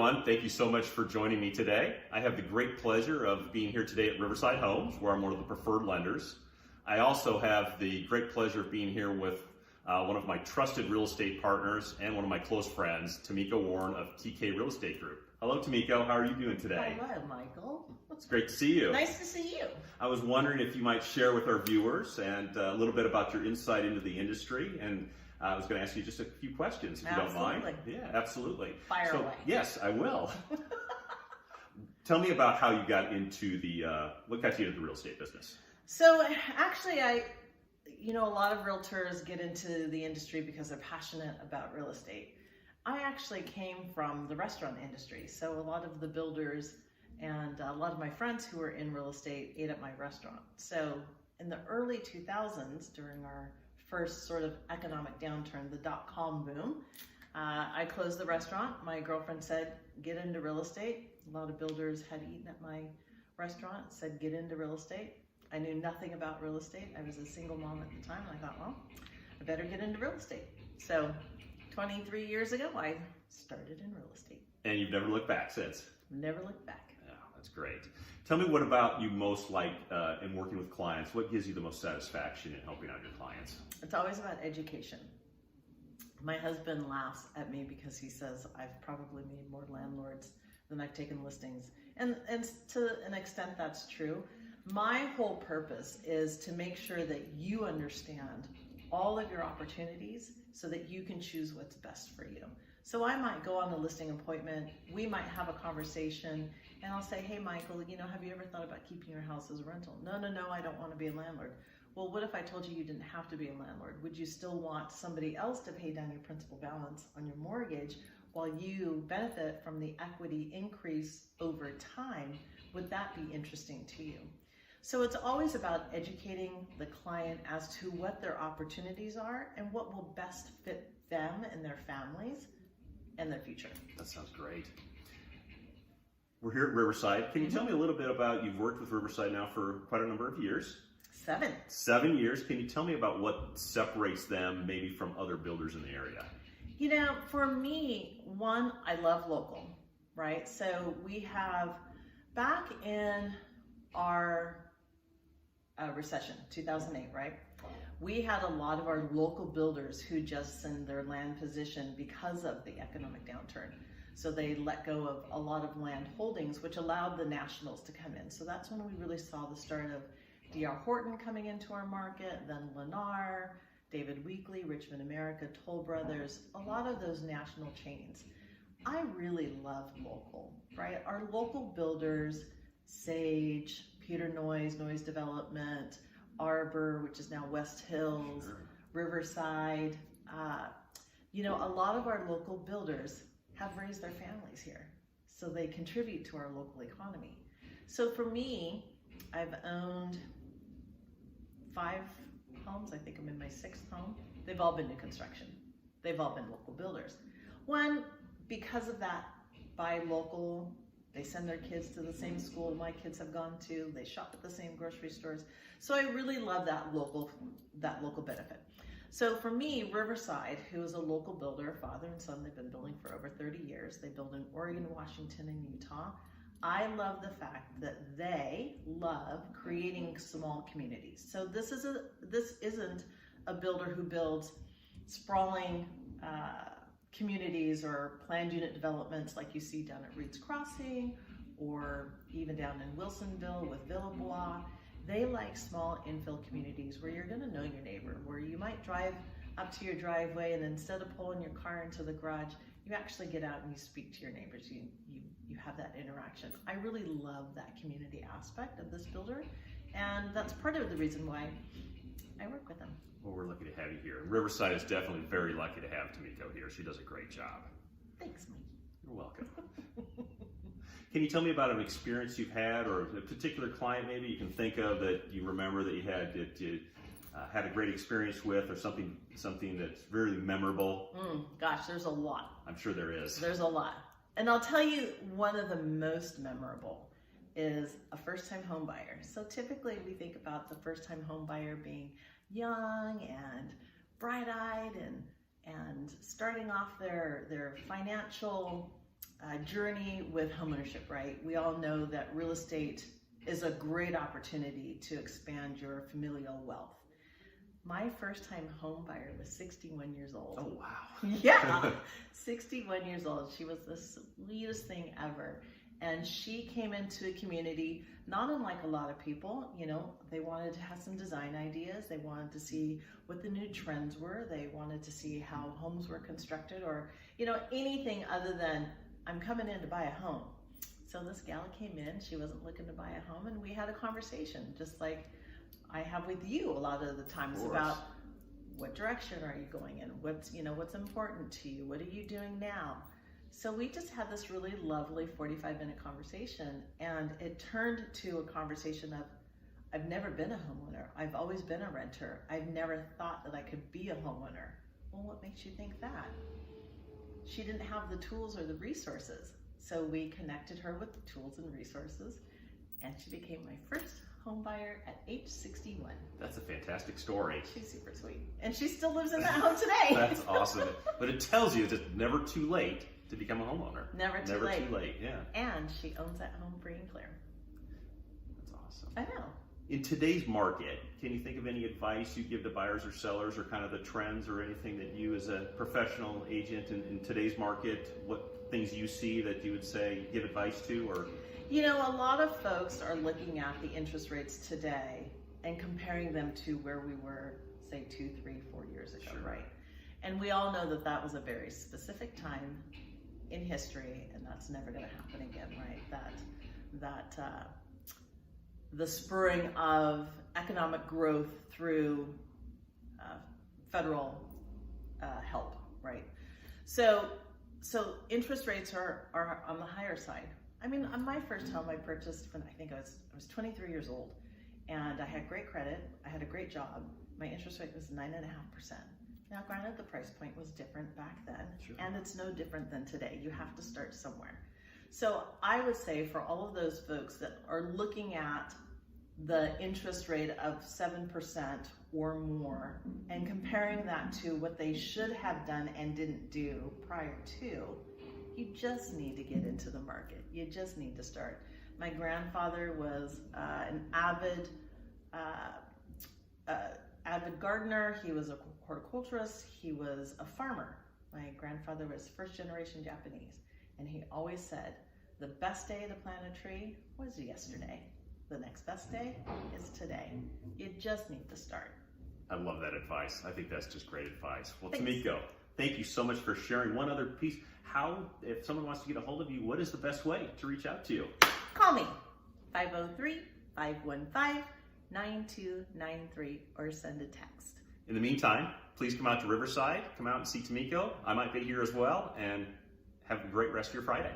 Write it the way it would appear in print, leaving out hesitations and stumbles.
everyone. Thank you so much for joining me today. I have the great pleasure of being here today at Riverside Homes, where I'm one of the preferred lenders. I also have the great pleasure of being here with one of my trusted real estate partners and one of my close friends, Tamiko Warren of TK Real Estate Group. Hello, Tamiko. How are you doing today? Hello, Michael. It's great to see you. Nice to see you. I was wondering if you might share with our viewers and a little bit about your insight into the industry, and I was going to ask you just a few questions, if you don't mind. Yeah, absolutely. Fire away. Yes, I will. Tell me about how you got into what got you into the real estate business? So actually, a lot of realtors get into the industry because they're passionate about real estate. I actually came from the restaurant industry. So a lot of the builders and a lot of my friends who were in real estate ate at my restaurant. So in the early 2000s, during our first sort of economic downturn, the dot-com boom, I closed the restaurant. My girlfriend said, get into real estate. A lot of builders had eaten at my restaurant, said, get into real estate. I knew nothing about real estate. I was a single mom at the time, and I thought, well, I better get into real estate. So 23 years ago, I started in real estate. And you've never looked back since? Never looked back. Oh, that's great. Tell me what about you most like in working with clients. What gives you the most satisfaction in helping out your clients? It's always about education. My husband laughs at me because he says I've probably made more landlords than I've taken listings. And to an extent that's true. My whole purpose is to make sure that you understand all of your opportunities so that you can choose what's best for you. So I might go on a listing appointment, we might have a conversation, and I'll say, hey, Michael, have you ever thought about keeping your house as a rental? No, I don't want to be a landlord. Well, what if I told you you didn't have to be a landlord? Would you still want somebody else to pay down your principal balance on your mortgage while you benefit from the equity increase over time? Would that be interesting to you? So it's always about educating the client as to what their opportunities are and what will best fit them and their families and their future. That sounds great. We're here at Riverside. Can you tell me a little bit about, you've worked with Riverside now for quite a number of years. 7. 7 years. Can you tell me about what separates them maybe from other builders in the area? For me, one, I love local, right? So we have, back in our recession, 2008, right? We had a lot of our local builders who just sent their land position because of the economic downturn. So they let go of a lot of land holdings, which allowed the nationals to come in. So that's when we really saw the start of D.R. Horton coming into our market, then Lennar, David Weekley, Richmond America, Toll Brothers, a lot of those national chains. I really love local, right? Our local builders, Sage, Peter Noyes Development, Arbor, which is now West Hills, Riverside. A lot of our local builders have raised their families here, so they contribute to our local economy. So for me, I've owned 5 homes. I think I'm in my 6th home. They've all been new construction. They've all been local builders. One, because of that, buy local. They send their kids to the same school my kids have gone to. They shop at the same grocery stores. So I really love that local benefit. So for me, Riverside, who is a local builder, father and son, they've been building for over 30 years. They build in Oregon, Washington, and Utah. I love the fact that they love creating small communities. So this isn't a builder who builds sprawling communities or planned unit developments like you see down at Reed's Crossing or even down in Wilsonville with Villebois. They like small infill communities where you're going to know your neighbor, where you might drive up to your driveway and instead of pulling your car into the garage, you actually get out and you speak to your neighbors. You have that interaction. I really love that community aspect of this builder, and that's part of the reason why I work with them. Well, we're lucky to have you here. Riverside is definitely very lucky to have Tamiko here. She does a great job. Thanks, Mike. You're welcome. Can you tell me about an experience you've had, or a particular client maybe you can think of that you remember that you had a great experience with, or something that's very memorable? Gosh, there's a lot. I'm sure there is. There's a lot. And I'll tell you, one of the most memorable is a first-time home buyer. So typically we think about the first-time home buyer being young and bright-eyed and starting off their financial journey with homeownership, right? We all know that real estate is a great opportunity to expand your familial wealth. My first time home buyer was 61 years old. Oh, wow. Yeah, 61 years old. She was the sweetest thing ever. And she came into a community, not unlike a lot of people, you know, they wanted to have some design ideas. They wanted to see what the new trends were. They wanted to see how homes were constructed, or, you know, anything other than, I'm coming in to buy a home. So this gal came in, she wasn't looking to buy a home, and we had a conversation, just like I have with you a lot of the times, about what direction are you going in? What's, you know, what's important to you? What are you doing now? So we just had this really lovely 45-minute conversation, and it turned to a conversation of, I've never been a homeowner. I've always been a renter. I've never thought that I could be a homeowner. Well, what makes you think that? She didn't have the tools or the resources. So we connected her with the tools and resources, and she became my first home buyer at age 61. That's a fantastic story. She's super sweet. And she still lives in that home today. That's awesome. But it tells you it's never too late to become a homeowner. Never too late. Never too late, yeah. And she owns that home free and clear. That's awesome. I know. In today's market, can you think of any advice you give to buyers or sellers, or kind of the trends or anything that you as a professional agent in today's market, what things you see that you would say, give advice to? Or you know, a lot of folks are looking at the interest rates today and comparing them to where we were, say, 2, 3, 4 years ago, Sure. right? And we all know that that was a very specific time in history, and that's never going to happen again, right? The spurring of economic growth through federal help, right? So interest rates are on the higher side. I mean, on my first home I purchased when I think I was 23 years old, and I had great credit. I had a great job. My interest rate was 9.5%. Now, granted, the price point was different back then, Sure. and it's no different than today. You have to start somewhere. So I would say for all of those folks that are looking at the interest rate of 7% or more and comparing that to what they should have done and didn't do prior to, you just need to get into the market. You just need to start. My grandfather was an avid gardener. He was a horticulturist. He was a farmer. My grandfather was first generation Japanese, and he always said, the best day to plant a tree was yesterday. The next best day is today. You just need to start. I love that advice. I think that's just great advice. Well, Thanks. Tamiko, thank you so much for sharing. One other piece, if someone wants to get a hold of you, what is the best way to reach out to you? Call me, 503-515-9293, or send a text. In the meantime, please come out to Riverside, come out and see Tamiko. I might be here as well, and have a great rest of your Friday.